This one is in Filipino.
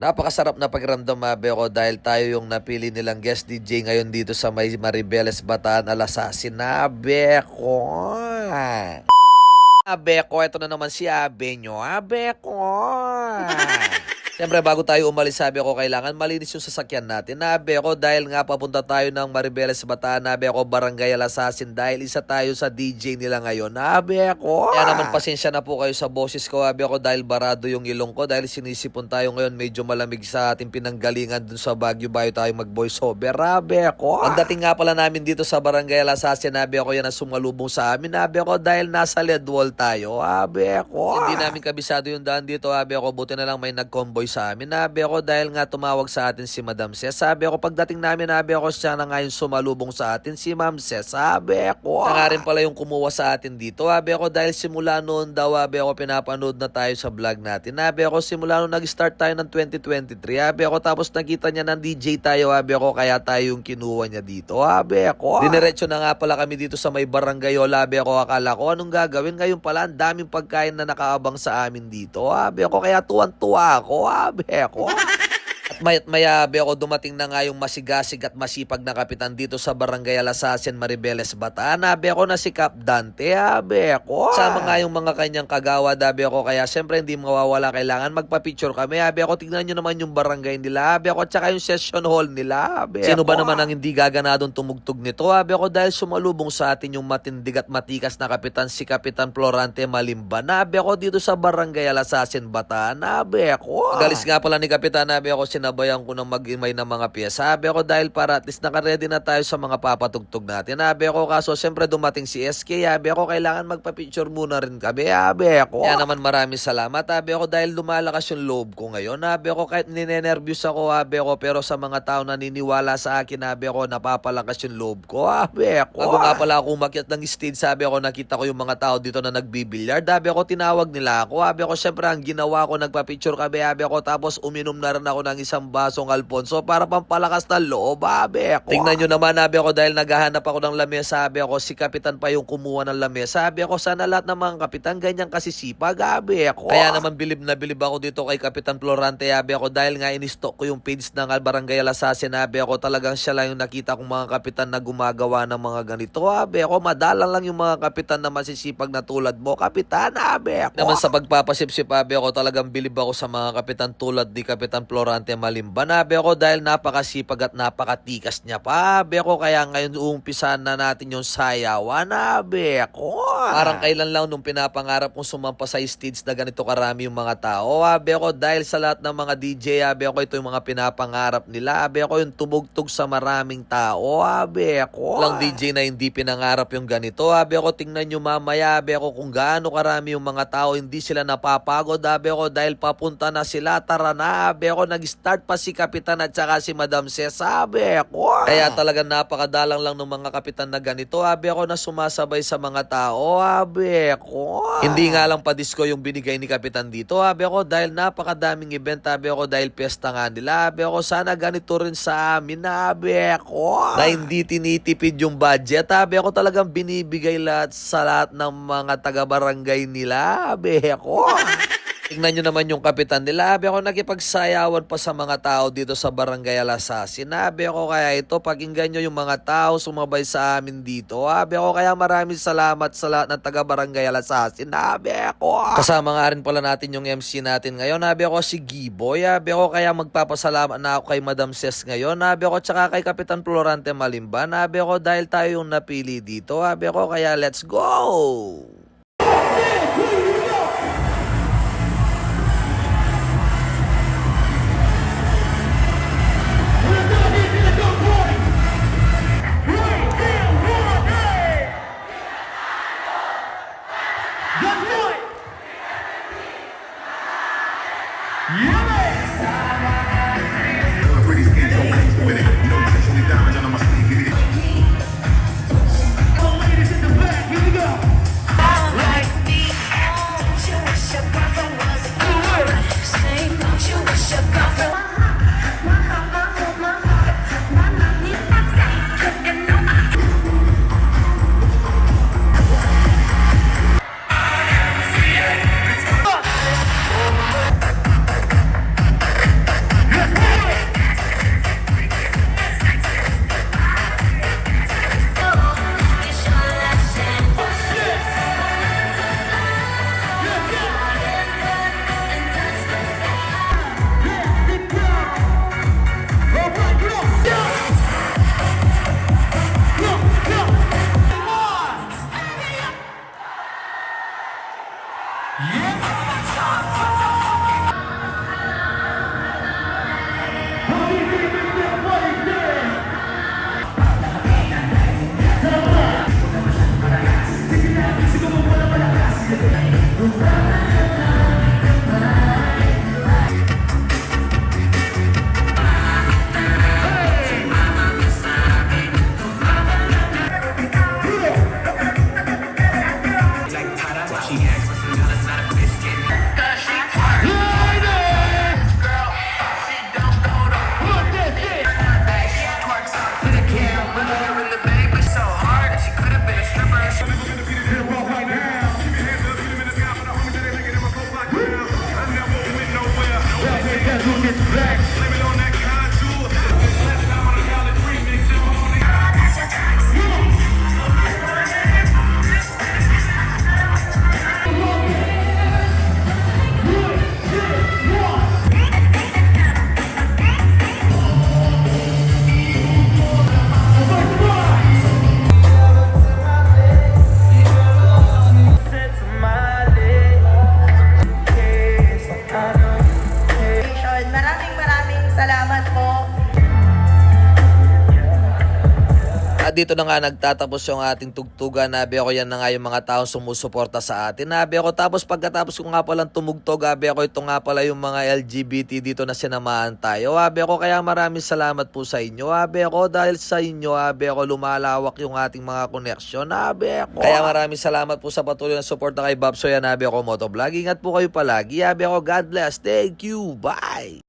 Napakasarap na pakiramdam, Abe ko, dahil tayo yung napili nilang guest DJ ngayon dito sa may Maribeles, Bataan, Alasasin. Abe ko. Abe ko, ito na naman si Abe nyo. Abe ko. Siyempre, bago tayo umalis, sabi ko, kailangan malinis yung sasakyan natin. Nabi ako, dahil nga papunta tayo ng Maribeles, Bataan. Nabi ako, Barangay Alasasin, dahil isa tayo sa DJ nila ngayon. Nabi ako. Kaya naman, pasensya na po kayo sa boses ko. Nabi ako, dahil barado yung ilong ko. Dahil sinisipon tayo ngayon, medyo malamig sa ating pinanggalingan dun sa Baguio. Bayo tayo mag-voice over. Nabi ako. Pagdating nga pala namin dito sa Barangay Alasasin, nabi ako, yan ang sumalubong sa amin. Nabi ako, dahil nasa lead wall tayo. Nabi ako. Hindi namin kabisado yung daan dito. Nabi ako, buti na lang may nag-convoy sa amin. Nabi ako, dahil nga tumawag sa atin si Madam Ces. Sabi ako, pagdating namin, nabi ako, siya na nga yung sumalubong sa atin, si Ma'am Ces. Sabi ako, siya nga rin pala yung kumuha sa atin dito. Sabi ako, dahil simula noon daw, sabi ako, pinapanood na tayo sa vlog natin. Sabi ako, simula noon nag-start tayo ng 2023. Sabi ako, tapos nakita niya ng DJ tayo. Sabi ako, kaya tayo yung kinuha niya dito. Sabi ako, diniretso na nga pala kami dito sa may barangay. Sabi ako, akala ko, anong gagawin? Ngayon pala, ang daming pagkain na nakaabang sa amin dito. Sabi ako, kaya tuwan-tuwa ako. Sabi ako. At mayat maya, abe ako, dumating na nga yung masigasig at masipag na kapitan dito sa Barangay Alasasin, Maribeles, Bataan. Abe ako na si Cap Dante, abe ako. Sama nga yung mga kanyang kagawad, abe ako. Kaya syempre hindi mawawala, kailangan magpa-picture kami. Abe ako, tignan nyo naman yung barangay nila, abe ako, tsaka yung session hall nila, abe. Sino ba naman ang hindi gaganadong tumugtog nito, abe ako, dahil sumalubong sa atin yung matindig at matikas na kapitan, si Kapitan Florante Malimban. Abe ako, dito sa Barangay Alasasin, Bataan, abe ako. Galis nga pala ni Kapitan, abe ako, sinabayan ko ng mag-imay ng mga piyesa. Sabi ako, dahil para at least naka-ready na tayo sa mga papatugtog natin. Sabi ako, kaso siyempre dumating si SK. Sabi ako, kailangan magpa-picture muna rin kami. Sabi ako. Kaya naman maraming salamat. Sabi ako, dahil lumalakas yung loob ko ngayon. Sabi ako, kahit ninenervyos ako, sabi ako, pero sa mga tao na niniwala sa akin, sabi ako, napapalakas yung loob ko. Sabi ako. Bago nga pala ako umakyat ng stage, sabi ako, nakita ko yung mga tao dito na nagbibilyard. Sabi ako, tinawag nila ako. Sabi ako, siyempre ang ginawa ko, nagpa-picture kami. Sabi ako, tapos uminom na rin ako ng isang basong Alfonso para pampalakas ng loob, abe ako. Tingnan nyo naman, abe ako, dahil naghahanap ako ng lamesa, abe ako, si Kapitan pa yung kumuha ng lamesa. Sabi ako, sana lahat ng mga kapitan ganyan kasisipag, abe ako. Kaya naman bilib na bilib ako dito kay Kapitan Florante, abe ako, dahil nga in-stock ko yung page ng Barangay Alasasin, abe ako, talagang siya lang yung nakita kong mga kapitan na gumagawa ng mga ganito, abe ako, madalang lang yung mga kapitan na masisipag na tulad mo, kapitan, abe ako. Naman sa pagpapasipsip, abe ako, talagang bilib ako sa mga kapitan tulad ni Kapitan Florante Malimban, abe ako, dahil napakasipag at napakatikas niya pa, abe ako, kaya ngayon uumpisahan na natin yung sayawan, abe ako. Parang kailan lang nung pinapangarap kong sumampa sa stage na ganito karami yung mga tao, abe ako, dahil sa lahat ng mga DJ, abe ako, ito yung mga pinapangarap nila, abe ako, yung tumugtog sa maraming tao, abe ako. Lang DJ na hindi pinangarap yung ganito, abe ako, tingnan nyo mamaya, abe ako, kung gaano karami yung mga tao, hindi sila napapagod, abe ako, dahil papunta na sila, tara na, abe ako, nag-start pa si Kapitan at saka si Madam Ces, sabi ako. Kaya talagang napakadalang lang ng mga kapitan na ganito, abe ako, na sumasabay sa mga tao, abe ako. Hindi nga lang pa-disco yung binigay ni Kapitan dito, abe ako, dahil napakadaming event, abe ako, dahil piyesta nga nila, abe ako, sana ganito rin sa amin, abe ako. Na hindi tinitipid yung budget, abe ako, talagang binibigay lahat sa lahat ng mga taga-barangay nila, abe ako. Tingnan nyo naman yung kapitan nila. Abe ako, nakipagsayawan pa sa mga tao dito sa Barangay Alasasin. Abe ako, kaya ito, pakinggan nyo yung mga tao sumabay sa amin dito. Abe ako, kaya maraming salamat sa lahat ng taga-Barangay Alasasin. Abe ako. Kasama nga rin pala natin yung MC natin ngayon. Abe ako, si Giboy. Abe ako, kaya magpapasalamat na ako kay Madam Ces ngayon. Abe ako, tsaka kay Kapitan Florante Malimban. Abe ako, dahil tayo yung napili dito. Abe ako, kaya let's go! Ladies in the back, here we go. Maraming salamat po. At dito na nga nagtatapos yung ating tugtugan. Nabi ako, yan na nga yung mga taong sumusuporta sa atin. Nabi ako, tapos pagkatapos ko nga palang tumugtog, abi ako, ito nga pala yung mga LGBT dito na sinamahan tayo. Abi ako, kaya maraming salamat po sa inyo. Abi ako, dahil sa inyo, abi ako, lumalawak yung ating mga koneksyon. Abi ako. Kaya maraming salamat po sa patuloy na suporta kay Babso. Yan, abi ako, motovlog. Ingat po kayo palagi. Abi ako, God bless. Thank you. Bye.